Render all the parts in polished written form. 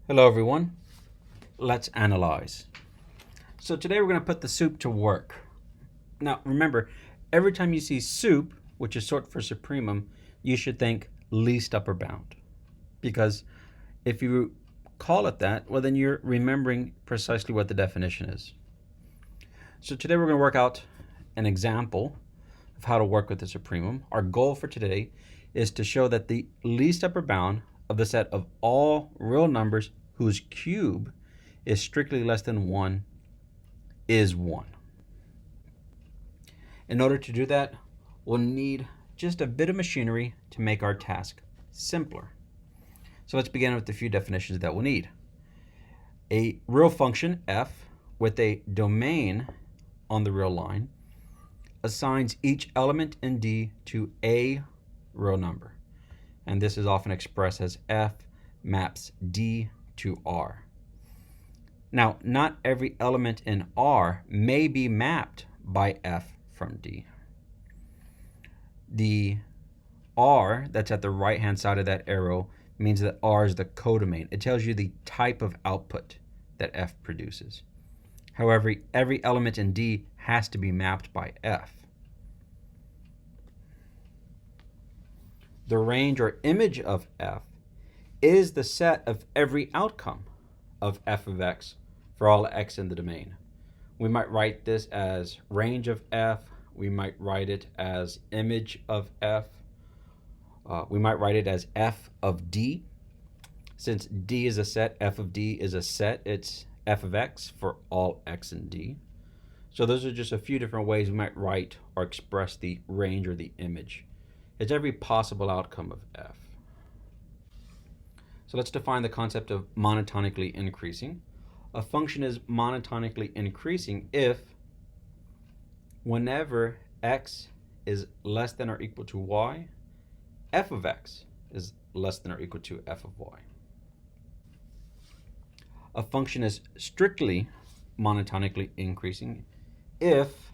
Hello everyone, let's analyze. So today we're going to put the soup to work. Now remember, every time you see soup, which is short for supremum, you should think least upper bound. Because if you call it that, well then you're remembering precisely what the definition is. So today we're going to work out an example of how to work with the supremum. Our goal for today is to show that the least upper bound of the set of all real numbers whose cube is strictly less than 1 is 1. In order to do that, we'll need just a bit of machinery to make our task simpler. So let's begin with a few definitions that we'll need. A real function, f, with a domain on the real line, assigns each element in D to a real number. And this is often expressed as f maps D to R. Now, not every element in R may be mapped by f from D. The R that's at the right-hand side of that arrow means that R is the codomain. It tells you the type of output that f produces. However, every element in D has to be mapped by f. The range or image of f is the set of every outcome of f of x for all x in the domain. We might write this as range of f. We might write it as image of f. We might write it as f of d. Since d is a set, f of d is a set. It's f of x for all x in d. So those are just a few different ways we might write or express the range or the image. It's every possible outcome of f. So let's define the concept of monotonically increasing. A function is monotonically increasing if whenever x is less than or equal to y, f of x is less than or equal to f of y. A function is strictly monotonically increasing if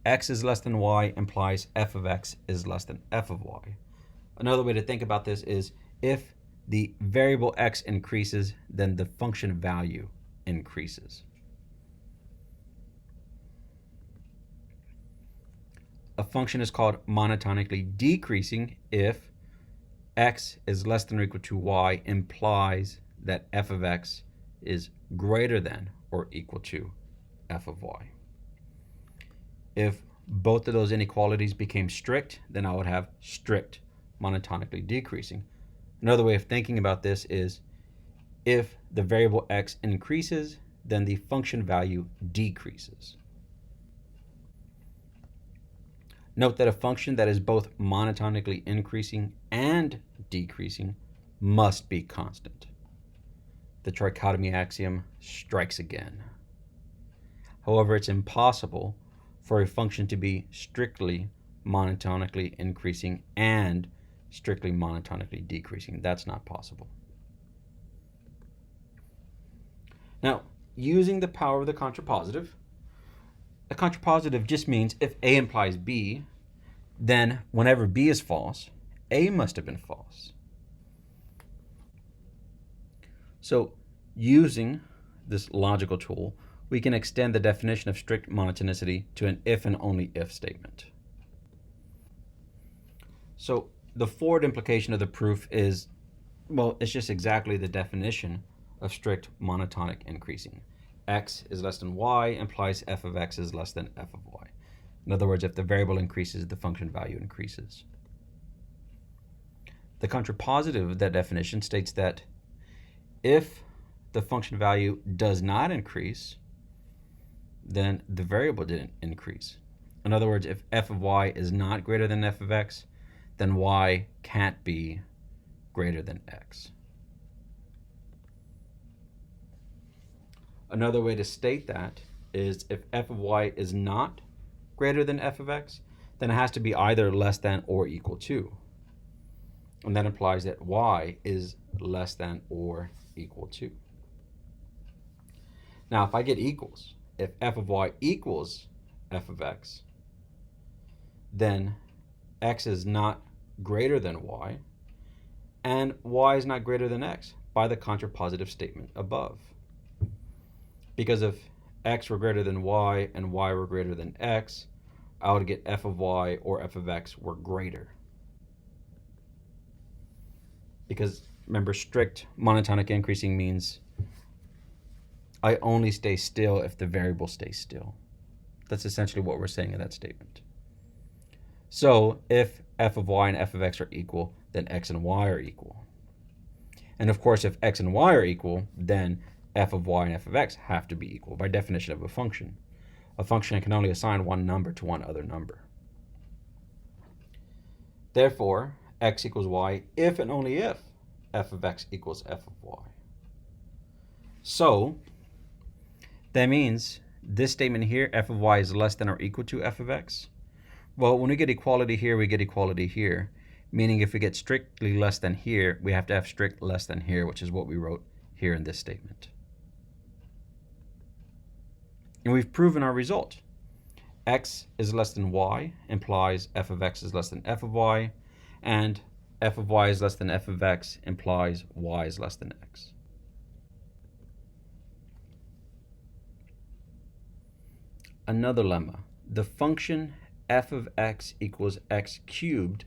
x is less than y implies f of x is less than f of y. Another way to think about this is if the variable x increases, then the function value increases. A function is called monotonically decreasing if x is less than or equal to y implies that f of x is greater than or equal to f of y. If both of those inequalities became strict, then I would have strict monotonically decreasing. Another way of thinking about this is if the variable x increases, then the function value decreases. Note that a function that is both monotonically increasing and decreasing must be constant. The trichotomy axiom strikes again. However, it's impossible for a function to be strictly monotonically increasing and strictly monotonically decreasing. That's not possible. Now, using the power of the contrapositive, a contrapositive just means if A implies B, then whenever B is false, A must have been false. So using this logical tool, we can extend the definition of strict monotonicity to an if and only if statement. So the forward implication of the proof is, well, it's just exactly the definition of strict monotonic increasing. X is less than y implies f of x is less than f of y. In other words, if the variable increases, the function value increases. The contrapositive of that definition states that if the function value does not increase, then the variable didn't increase. In other words, if f of y is not greater than f of x, then y can't be greater than x. Another way to state that is if f of y is not greater than f of x, then it has to be either less than or equal to. And that implies that y is less than or equal to. Now, if I get equals, if f of y equals f of x, then x is not greater than y, and y is not greater than x. by the contrapositive statement above. Because if x were greater than y and y were greater than x, I would get f of y or f of x were greater. Because remember, strict monotonic increasing means I only stay still if the variable stays still. That's essentially what we're saying in that statement. So if f of y and f of x are equal, then x and y are equal. And of course, if x and y are equal, then f of y and f of x have to be equal by definition of a function. A function can only assign one number to one other number. Therefore, x equals y if and only if f of x equals f of y. So that means this statement here, f of y is less than or equal to f of x. Well, when we get equality here, we get equality here. Meaning if we get strictly less than here, we have to have strict less than here, which is what we wrote here in this statement. And we've proven our result. X is less than y implies f of x is less than f of y, and f of y is less than f of x implies y is less than x. Another lemma. The function f of x equals x cubed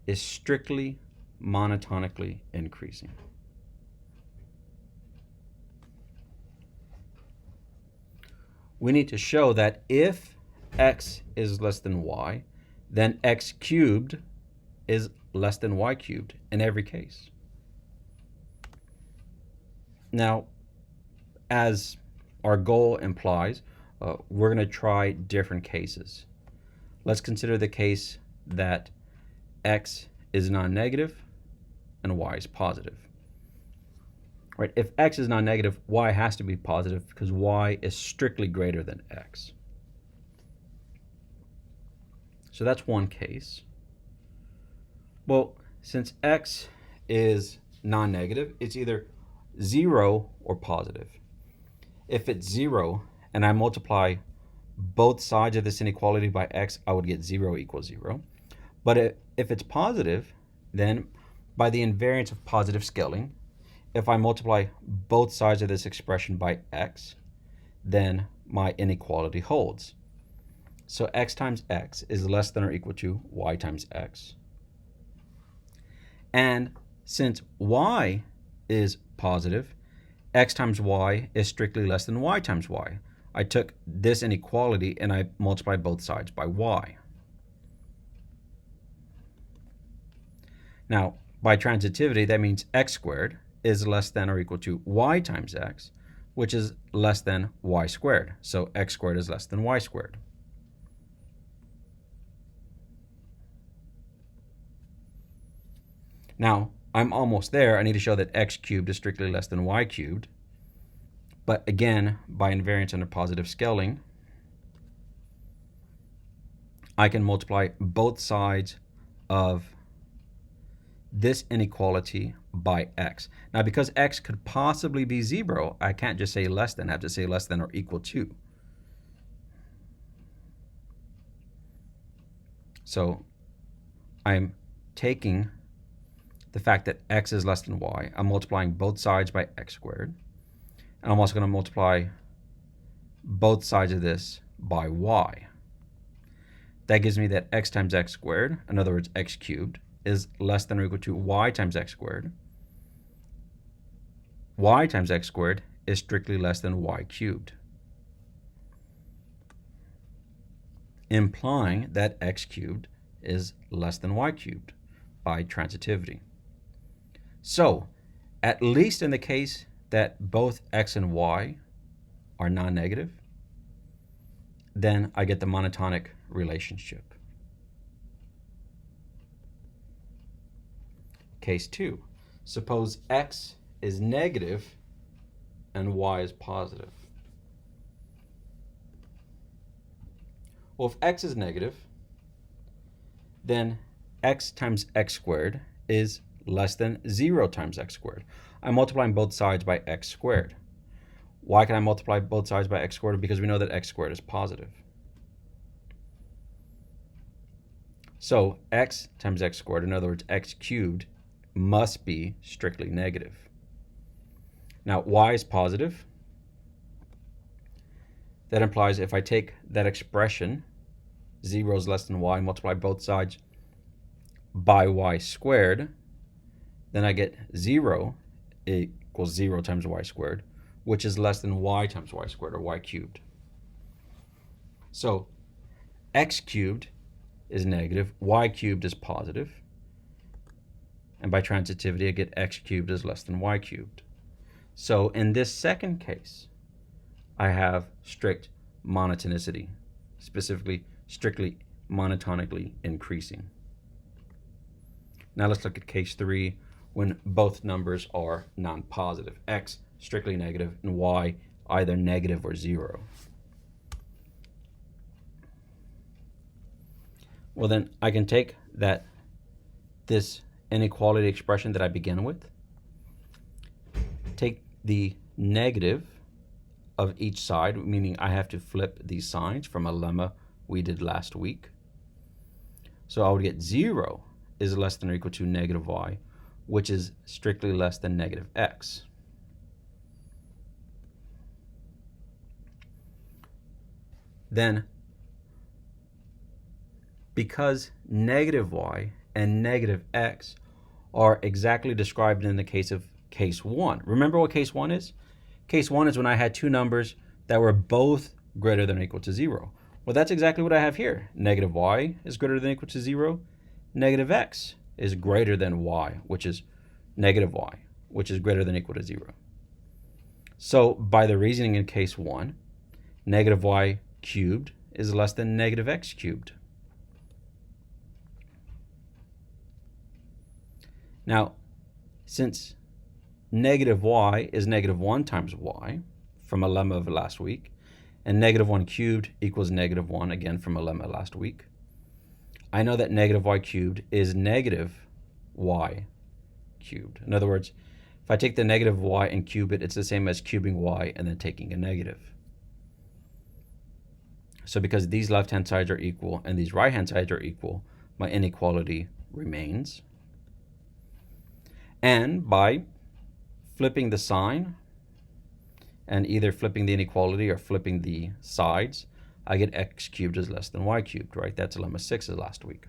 is strictly monotonically increasing. We need to show that if x is less than y, then x cubed is less than y cubed in every case. Now, as our goal implies, we're going to try different cases. Let's consider the case that x is non-negative and y is positive. Right? If x is non-negative, y has to be positive because y is strictly greater than x. So that's one case. Well, since x is non-negative, it's either 0 or positive. If it's 0 and I multiply both sides of this inequality by x, I would get 0 equals 0. But if it's positive, then by the invariance of positive scaling, if I multiply both sides of this expression by x, then my inequality holds. So x times x is less than or equal to y times x. And since y is positive, x times y is strictly less than y times y. I took this inequality and I multiplied both sides by y. Now, by transitivity, that means x squared is less than or equal to y times x, which is less than y squared. So x squared is less than y squared. Now, I'm almost there. I need to show that x cubed is strictly less than y cubed. But again, by invariance under positive scaling, I can multiply both sides of this inequality by x. Now, because x could possibly be 0, I can't just say less than. I have to say less than or equal to. So I'm taking the fact that x is less than y. I'm multiplying both sides by x squared. And I'm also going to multiply both sides of this by y. That gives me that x times x squared, in other words, x cubed, is less than or equal to y times x squared. Y times x squared is strictly less than y cubed, implying that x cubed is less than y cubed by transitivity. So, at least in the case that both x and y are non-negative, then I get the monotonic relationship. Case 2. Suppose x is negative and y is positive. Well, if x is negative, then x times x squared is less than 0 times x squared. I'm multiplying both sides by x squared. Why can I multiply both sides by x squared? Because we know that x squared is positive. So x times x squared, in other words, x cubed, must be strictly negative. Now, y is positive. That implies if I take that expression, 0 is less than y, multiply both sides by y squared, then I get 0 equals 0 times y squared, which is less than y times y squared, or y cubed. So x cubed is negative, y cubed is positive, and by transitivity I get x cubed is less than y cubed. So in this second case, I have strict monotonicity, specifically strictly monotonically increasing. Now let's look at case 3 when both numbers are non-positive. X strictly negative and y either negative or 0. Well, then I can take this inequality expression that I began with, take the negative of each side, meaning I have to flip these signs from a lemma we did last week. So I would get 0 is less than or equal to negative y, which is strictly less than negative x. Then, because negative y and negative x are exactly described in the case of case 1. Remember what case 1 is? Case 1 is when I had two numbers that were both greater than or equal to 0. Well, that's exactly what I have here. Negative y is greater than or equal to 0. Negative x is greater than y, which is negative y, which is greater than or equal to 0. So by the reasoning in case 1, negative y cubed is less than negative x cubed. Now, since negative y is negative 1 times y from a lemma of last week, and negative 1 cubed equals negative 1, again from a lemma last week, I know that negative y cubed is negative y cubed. In other words, if I take the negative y and cube it, it's the same as cubing y and then taking a negative. So because these left-hand sides are equal and these right-hand sides are equal, my inequality remains. And by flipping the sign and either flipping the inequality or flipping the sides, I get x cubed is less than y cubed, right? That's lemma 6 of last week.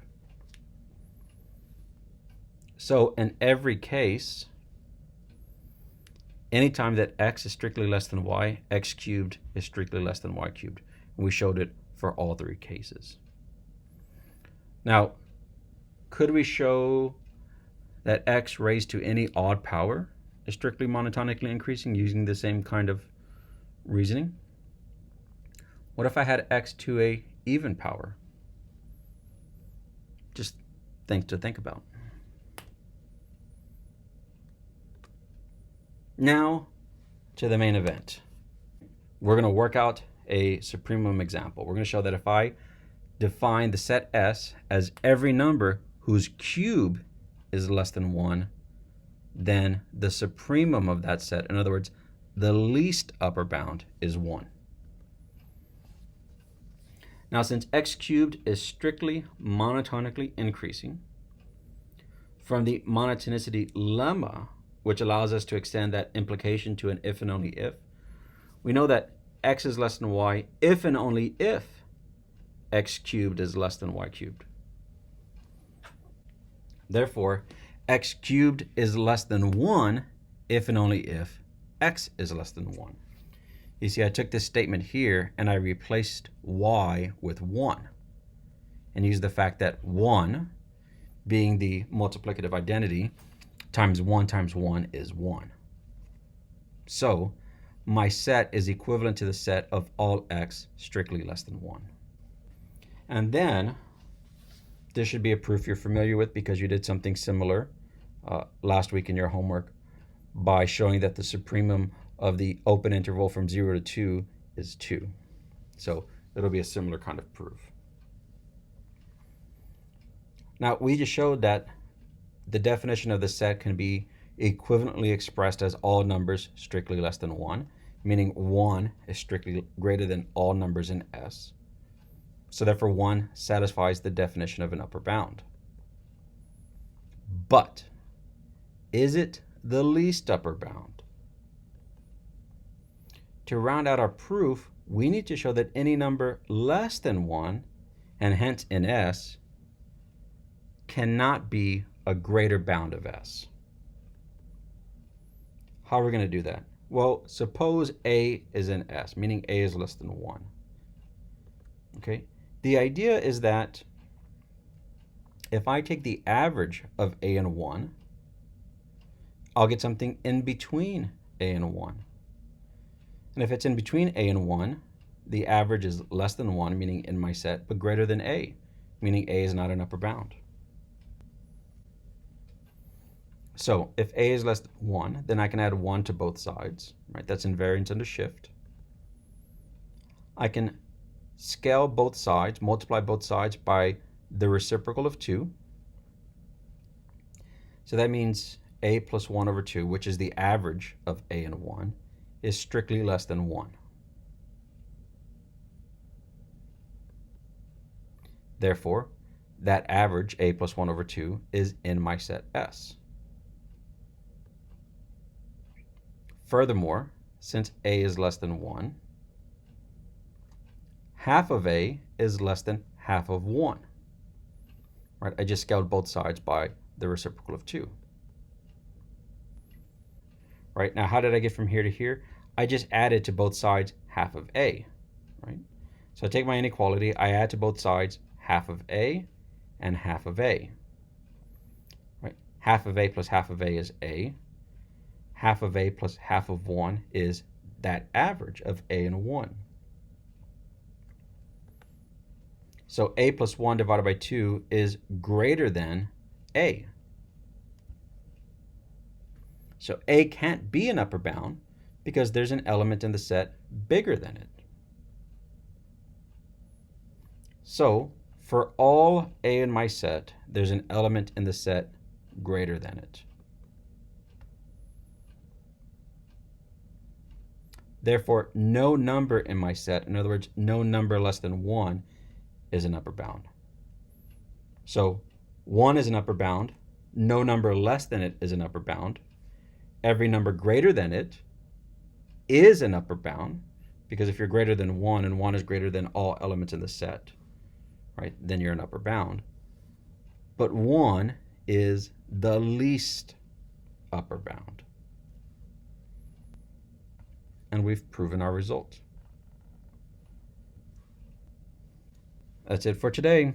So in every case, anytime that x is strictly less than y, x cubed is strictly less than y cubed. And we showed it for all three cases. Now, could we show that x raised to any odd power is strictly monotonically increasing using the same kind of reasoning? What if I had x to a even power? Just things to think about. Now to the main event. We're going to work out a supremum example. We're going to show that if I define the set S as every number whose cube is less than 1, then the supremum of that set, in other words, the least upper bound, is 1. Now, since x cubed is strictly monotonically increasing, from the monotonicity lemma, which allows us to extend that implication to an if and only if, we know that x is less than y if and only if x cubed is less than y cubed. Therefore, x cubed is less than 1 if and only if x is less than 1. You see, I took this statement here and I replaced y with 1 and used the fact that 1, being the multiplicative identity, times 1 is 1. So my set is equivalent to the set of all x strictly less than 1. And then this should be a proof you're familiar with because you did something similar last week in your homework by showing that the supremum of the open interval from 0 to 2 is 2. So it'll be a similar kind of proof. Now, we just showed that the definition of the set can be equivalently expressed as all numbers strictly less than 1, meaning 1 is strictly greater than all numbers in S. So therefore 1 satisfies the definition of an upper bound. But is it the least upper bound? to round out our proof, we need to show that any number less than 1, and hence in S, cannot be a greater bound of S. How are we going to do that? Well, suppose A is in S, meaning A is less than 1. Okay? The idea is that if I take the average of A and 1, I'll get something in between A and 1. And if it's in between A and 1, the average is less than 1, meaning in my set, but greater than A, meaning A is not an upper bound. So if A is less than 1, then I can add 1 to both sides, right? That's invariance under shift. I can scale both sides, multiply both sides by the reciprocal of 2. So that means A plus 1 over 2, which is the average of A and 1, is strictly less than 1. Therefore, that average, A plus 1 over 2, is in my set S. Furthermore, since A is less than 1, half of A is less than half of 1. Right? I just scaled both sides by the reciprocal of 2. Right? Now, how did I get from here to here? I just added to both sides half of A. Right? So I take my inequality, I add to both sides half of A and half of A. Right? Half of A plus half of A is A. Half of A plus half of 1 is that average of A and 1. So A plus 1 divided by 2 is greater than A. So A can't be an upper bound because there's an element in the set bigger than it. So for all A in my set, there's an element in the set greater than it. Therefore, no number in my set, in other words, no number less than 1, is an upper bound. So 1 is an upper bound. No number less than it is an upper bound. Every number greater than it is an upper bound, because if you're greater than 1 and 1 is greater than all elements in the set, right, then you're an upper bound. But 1 is the least upper bound. And we've proven our result. That's it for today.